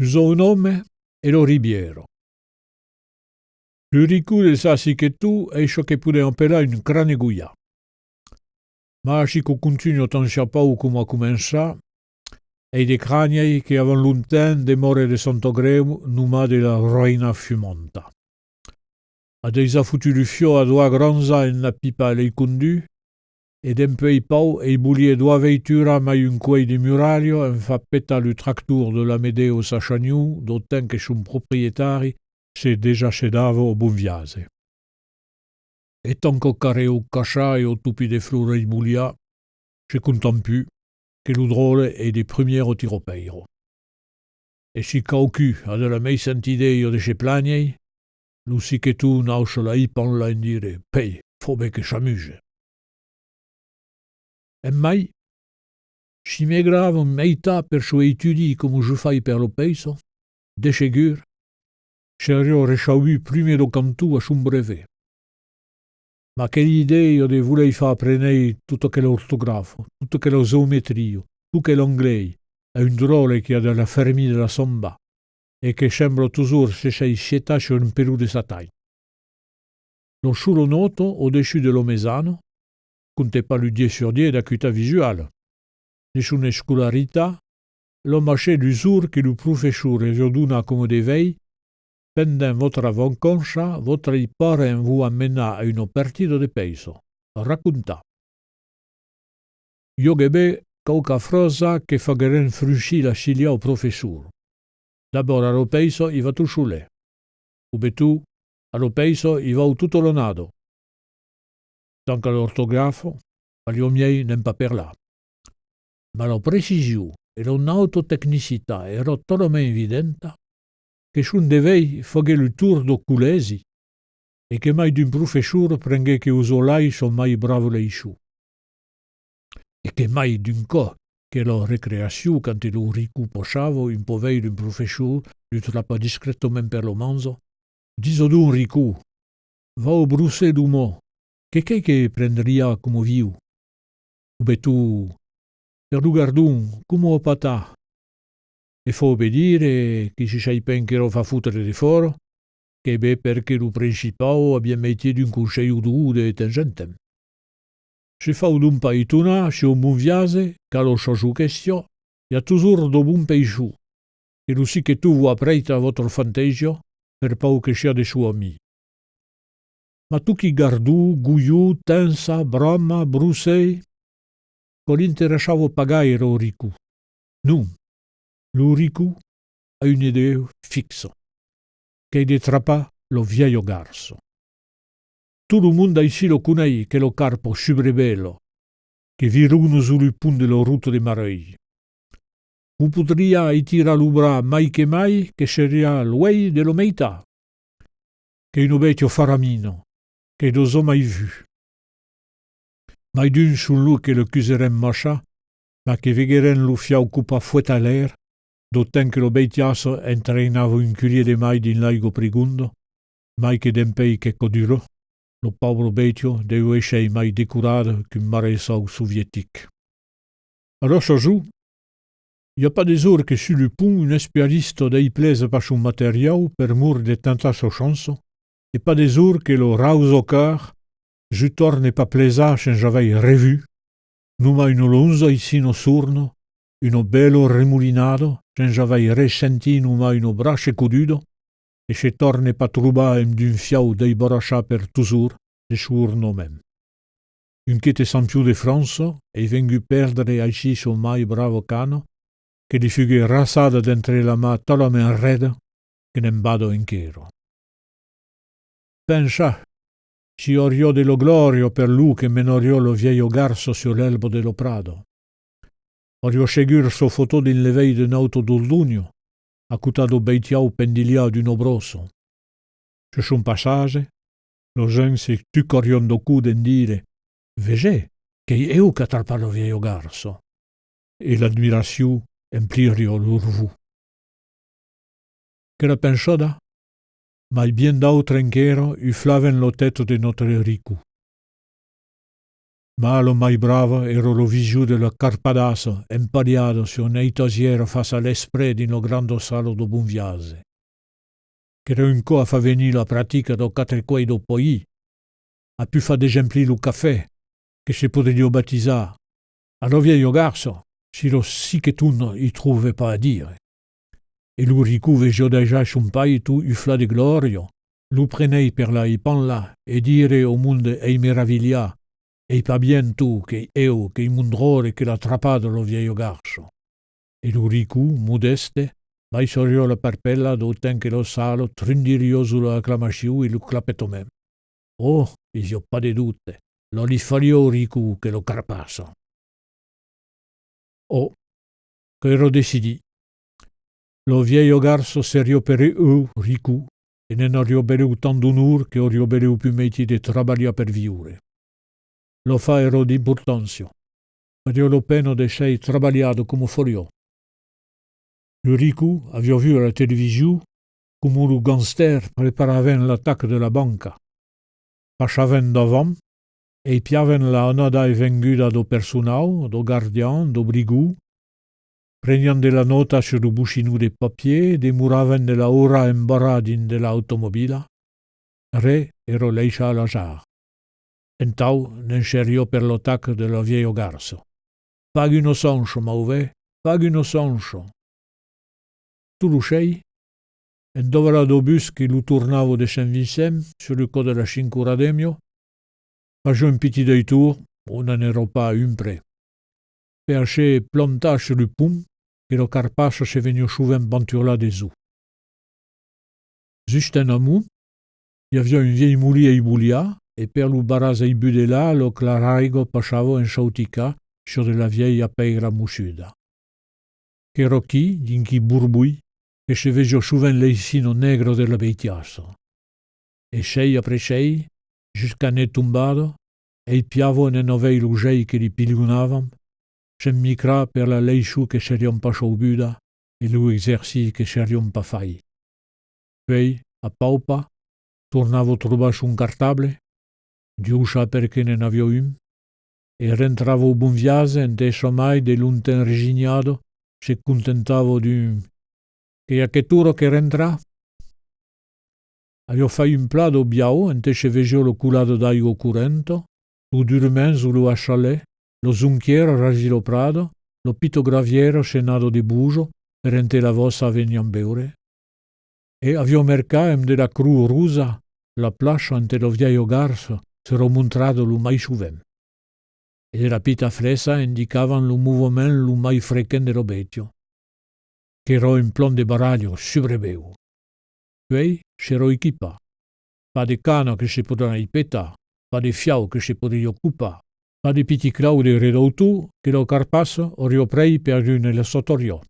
Suo nome è lo Ribiero. L'Uricu de sa si che tu è ciò che pude ampelare un crane guia. Ma si che continua tan sciapau come a començar, e de craniei che avevano lontan de more de Sant'Ogreu numa de la Roina Fumonta. A deisa foutu du fio a doa granza en la pipa lei condu, e dempei pau e bulie doa veitura mai un quei de murario en fa peta lu tractur de la Medeo sa chagnou, d'autant che son proprietari se deja cedava o Bunviase. E tanco careo caccia e o tupi de flore i bulia, se contam pu, che l'udrole è de premier o tiropeiro. E si caucu a de la mei sentideo de che planiei, lu si che tu nausce la ipan la in dire, pei, fobe che s'amuse. E mai, si me grave un meita per sue etudi come je fai per lo peiso, de segur, serio rechaui prime do cantu a son brevet. Ma che idea io de volei fa aprenei tutto che l'ortografo, tutto che lo zoometrio, tutto che l'anglais, è un drole che ha della fermi della samba, e che sembra toujours se sei scieta sur un perù de sa taille. Lo solo noto, au-dessus de lo mesano, compte pas lu 10 sur 10 d'acuità visuale. Nessuna scolarità, lo marché d'usur che lu professore riorduna come devei, pendant votre vacanza, votre parent vous amena a una partita de peiso. Racconta. Io gebe cauca frasa che fageren frusci la scilia au professor. D'abord a lo peiso i va tu sciulè. Ube tu, a lo peiso i va tutto lo nado. Tanto all'ortografo, agli miei nem pa per là. Ma la precisione e l'autotecnicità era totalmente evidente che son devei faghe il tour do culesi e che mai d'un professor prenghe che usolai son mai bravo leisciù. E che mai d'un co che la recreazione quand lo ricu posciavo un povei d'un professor lu trappa discretamente per lo manzo. Diso d'un ricu, va o brusse d'umo, che prenderia come viu. Ube tu, per du gardun, come o patà, e fa obbedire che si sai pen che lo fa foutere di foro, che be perché lo principale abbia metti d'un conseil du de tengentem. Se fa d'un paituna, se o Bunviase, ca lo change question, y a toujours do bon peixu, e lo si che tu vuoi preita votre fantasio, per pau che sia de suo ami. Ma tu chi gardu, guiu, tensa, brama, brusei, con interessavo pagare lo ricu. Non, lo ricu ha un'idea fixa, che de trappa lo vieio garso. Tutto il mondo ici lo conei che lo carpo subrebello, che viruno sul punto dello ruto de marei. U potria itira l'ubra mai che seria l'uei dello meita, che un obetio faramino, che non ho mai vu. Mai d'un sul lu che lo chiuserem mascia, ma che vegherem lo fiau cupa fueta l'air, d'autant che lo beitiaso entrainava un culier de mai din laigo prigundo, mai che dempei che coduro, lo povero beitio deu escei mai decurado qu'un maresau soviétique. Alors ça joue, y a pas des heures que sur le pont un espialiste dei plaise par son matériau per mur de tanta sa chanson, et pas des heures que lo rause au cœur, je torne pas plaisa sen j'avei revu, numa uno lonza icino surno, uno bello remulinado, sen j'avei resenti numa uno brace codudo, e se torne pas truba d'un fiau dei borracha per toujours, de surno mem. Un che te san più de France, e vengu perdere aici son mai bravo cano, che di fughe rasada d'entre la ma tolamen reda, che nem bado inchero. Pensa, si orio dello glorio per lu che menoriò lo vieio garso sur l'elbo dello prado. Orio segur so foto din levei d'un auto d'Urdugno, accutado beitiau pendilia d'un obroso. Se son passage, lo gen se tu corion do cu den dire, vege, che eu catarpa lo vieio garso. E l'admirazione emplirio l'urvu. Che la pensada? Mai bien d'autre enchero uflaven lo tetto de notre ricu. Ma lo mai bravo ero lo visu dello Carpadaso, impariato su un'eitosiera face all'esprit di no grande salo do Bunviase. Che ero un co a fa venire la pratica do quatre quei do poi, a pu fa d'esempli lo caffè, che si poteva battizzare. Allo vieillo garçon, si lo sì che tu non i trouve pas a dire. E lo ricuve déjà son pai tu ufla de glorio, lo prenei per la ipanla e dire o mondo ei meraviglia, e pas bien tu che eo che i mundrore che l'ha trappato lo vieillo garçon. E lo ricu, modeste, mai sorriò la parpella d'autant che lo salo trindirio sulla acclamazione e lo clapetò même. Oh, il ho pas de doute, lo li falliò ricu che lo carpasso. Oh, che ero decidi. Lo vieillo garçon serio per ricu, e ne auriò beleu tant d'onor che auriò beleu più meti de trabalhar per viure. Lo fa ero d'importanza. Ario lo peno de sei trabalhado come folio. Le ricu avio vu à la télévision come lo gangster preparaven l'attaque de la banca. Passaven davant e piaven la onada e venguda do personal, do guardian, do brigou, prendian de la nota sur lo buscinu de papier, demuraven de la ora embarradin de l'automobila. Re ero leixa a lajar. Entau n'enxeriò per l'attaque de lo vieillo garçon. Paghi uno soncho, mauve, paghi uno soncho. Tu lo sei? En dove l'autobus che lo tornavo de Saint-Vincent, sur le col de la Cincurademio, fagiò un petit détour, on n'en ero pas un près. Perché planta sur le pont, che lo carpasso se venio souvent banturla des eaux. Juste en amont, il y avait une vieille moulie à Iboulia, et per lo baras à Ibudela, lo claraigo passavo en chautica sur de la vieille apeigra mussuda. Che rocchi, d'inchi burbui, che se veggio souvent leicino negro de la beitiasso. E sei apre sei, jusqu'à ne tumbado, e piavo ne novei lugei che li pilgunavam, sem micra per la leisciu che seriam pas chaubuda e lo exercici che seriam pas fai. Poi, a paupa, tornavo trobar un cartable, giuscia perché ne n'avio un, e rentravo Bunviase en te somai de l'unten regignado, se contentavo d'un che a che turo che rentra. Avio fai un plato biao en te se veggio lo culado d'aigo curento, lo durmen su lo ascialè, lo zunchiero rasi lo prado, lo pitograviero senado di bujo, per ente la vossa veniam beure. E avio mercaem de la cru rusa, la plascia ante lo vieillo garso, s'ero montrato lo mai suvem. E de la pita flessa indicavan lo moviment lo mai frequen de lo betio. Che ero in plon de baraglio subrebeu. Poi s'ero equipa. Pas de cano che se poteva ipeta, pas de fiau che se poteva occupa, pas de piti clau de redoutu che lo carpasso orio prei per nelle sottorio.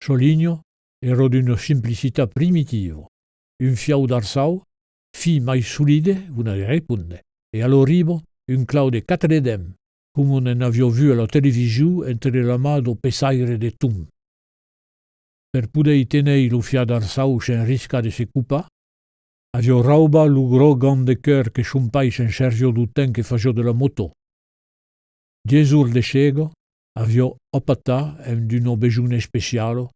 Soligno ero d'una simplicità primitiva. Un fiau d'arsau, fi mai solide, una repunde, e all'oribo un clau de quatre dem, come ne avio vu alla televisione entre la mano do pesaire de tum. Per pudei tenei lo fia d'arsau sen risca de se cupa, avio rauba lo gros gant de cœur che son pai sen Sergio Duten che facio de la moto. 10 ore de cego, avio opata d'un bejune specialo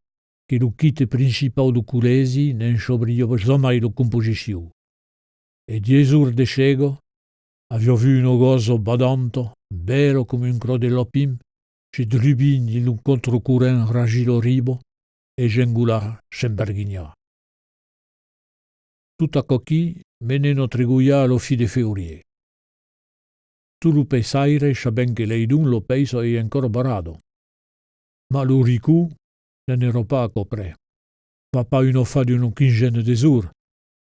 che lo kit principal do culesi nen sobrio zomai lo composizione. E 10 ore de cego, avio vu uno gozo badanto, bello come un cro dell'opim, che drubin in un controcuren ragilo ribo, e gengula semberghigna. Tutta cocchi meneno triguia lo fi de feurie. Tu lo pesaire sa ben che leidun lo peso e ancora barado. Ma lo ricu ne n'ero pas a copre. Va pas uno fa di una quinzaine de jours,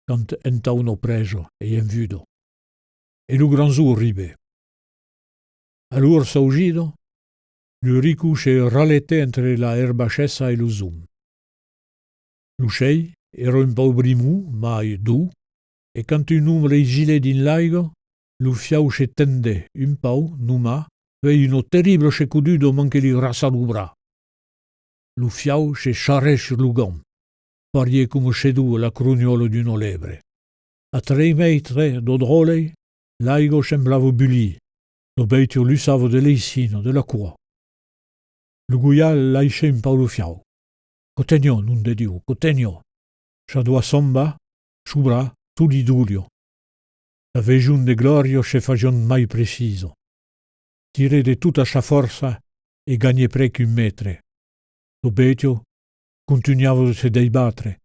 quand enta uno preso e envudo. E lo gran jour ribe. Allora saugido, lo ricu se ralete entre la erbacessa e lo zoom. L'uscei ero un po' brimù, ma du, e quand un uomo le gilet din laigo, lo fiau se tende un po', numa, vei uno terribile secududo manche li rasa l'ubra. Lo fiau se charre sur lo gom, parie come sedu la crugnolo d'uno lebre. A 3 metri do drolei, laigo semblava bulì, Lo beitio lusavo de leisino, de la cua. Lo guia laisce in paulo fiau. Cotegno, non de diu, cotegno. Chadua somba, subra, tudi dulio. La vejun de glorio che fagion mai preciso. Tire de tutta sa forza e gagne prec un metre. Lo beitio continuavo se deibattere,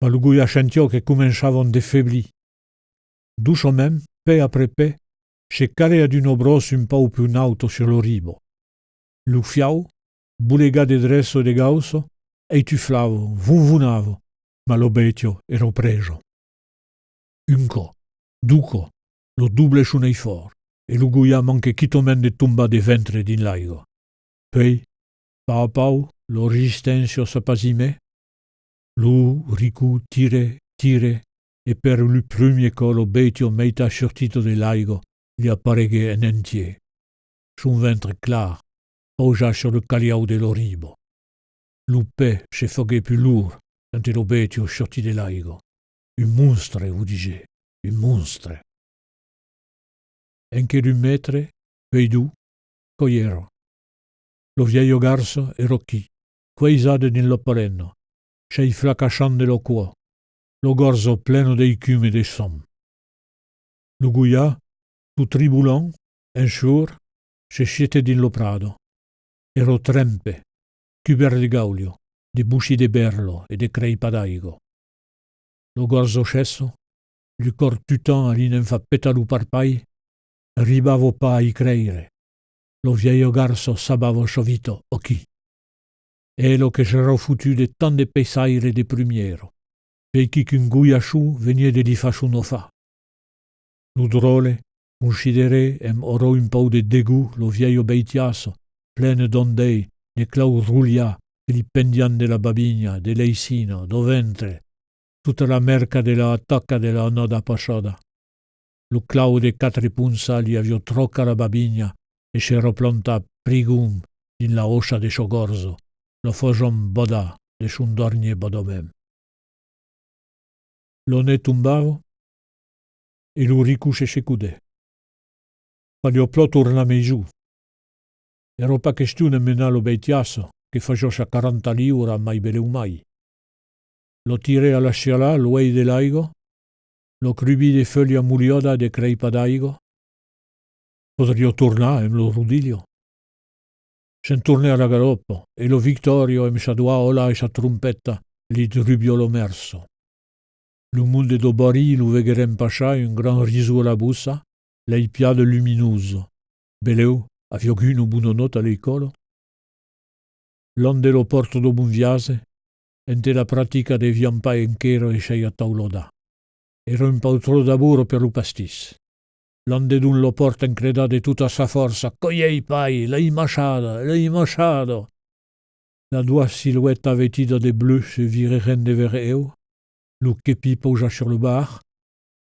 ma lo guia sentio che començavon defebli. Duso mem, pe apre pe, se carea d'un obros un pau più nauto sur lo ribo. Lo fiau, bulega de dresso e de gausso, e tuflavo, vunvunavo, ma lo beitio ero preso. Unco, duco, lo double sunei for, e lo guia manche chitomen de tumba de ventre din laigo. Poi, pau a pau, lo resistenzio s'appasime, lo ricu tire, e per il premier co lo beitio meita sortito de laigo, li appareghe en entier. Son ventre clar, posa sur le caliau de lo ribo. Lo pe se foghe più lourd, quand lo beitio sorti de laigo. Un monstre, vous disiez, un monstre. Enche d'un metre, peidu, coiero. Lo vieio garso ero chi, queisade din lo palenno, sei flacascian de lo cuo, lo gorzo pleno de icume de som. Lo guia, tu tribulant, un jour, se sciete din lo prado. Ero trempe, cuber de gaulio, de busci de berlo e de creipa d'aigo. Lo gorzo scesso, il cor tutan all'inenfa petalu parpai, ribavo pa a creire. Lo vieio garso sabavo sciovito o chi. E lo che c'ero foutu de tant de pesaire de prumiero, perché qu'un guiasciù venie de li fasciuno fa. Lo drole, considere em oro un po' de degu lo vieio beitiasso, plene d'ondei, de clau rulia, che li pendian de la babigna, de leisino, do ventre, tutta la merca de la attacca de la noda pasciada. Lo clau de quatre punza li avio trocca la babigna, e c'ero planta prigum in la oscia de sciogorzo, lo fogion boda de son dornie bodomem. Lo ne tumbavo e lo ricuce secude. Quando plo torname giù. Ero pa questione mena lo beitiasso, che facio sa 40 liura mai beleu mai. Lo tire alla sciala, lo ei de laigo, lo crubi de foglia mulioda de creipa d'aigo. Podrio torna em lo rudilio. Sen torne alla galoppo, e lo Victorio em sa ola e sa trompetta li drubio lo merso. Lo munde do bari lo vegherem pascià un gran riso alla bussa, lei piade luminoso. Beleu, avio guno bunonot all'eicolo. L'onde lo porto do bunviase, ente la pratica de viampa enchero e sei a tauloda. Ero un po' tro d'aburo per lo pastis. L'onde d'un lo porta increda de tutta sa forza. Coiei pai, l'hai machado. La dua silhouette vestida de bleu se vireren de vers eu. Lo kepi posa sur le bar.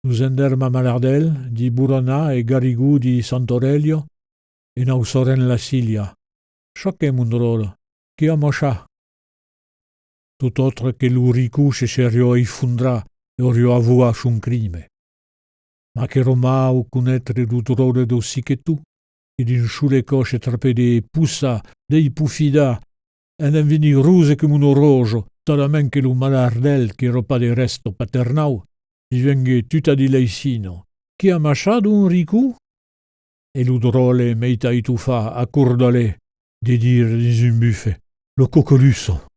Lo zenderma malardel, di Burana e Garigou di Sant'Aurelio, e nausoren la Silia. Choque mundrolo, che a mocha. Tout autre che lo ricuce se rio ifundra e rio avua son crime. Ma che romao conetre l'udrore d'ossi che tu, ed in sciule cosce trapede pussa, dei pufida, en en vini ruse come un orojo, talamen che lo malardel che ero pa de resto paternau, gli venghe tutta di leisino. Chi ha masciato un ricù? E l'udrole meita itufa a cordale, de dire dis un buffe, lo coccolusso.